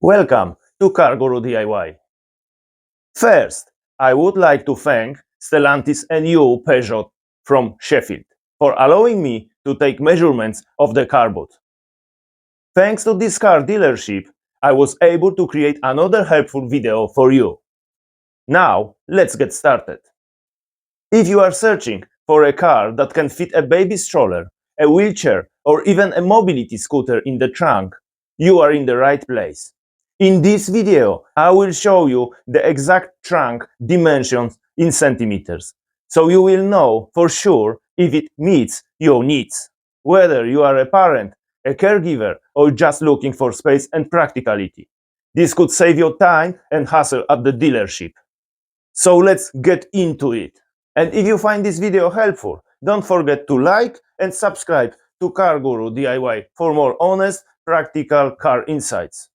Welcome to Car Guru DIY. First, I would like to thank Stellantis and you, Peugeot, from Sheffield, for allowing me to take measurements of the car boot. Thanks to this car dealership, I was able to create another helpful video for you. Now, let's get started. If you are searching for a car that can fit a baby stroller, a wheelchair, or even a mobility scooter in the trunk, you are in the right place. In this video, I will show you the exact trunk dimensions in centimeters, so you will know for sure if it meets your needs. Whether you are a parent, a caregiver, or just looking for space and practicality, this could save your time and hassle at the dealership. So let's get into it. And if you find this video helpful, don't forget to like and subscribe to Car Guru DIY for more honest, practical car insights.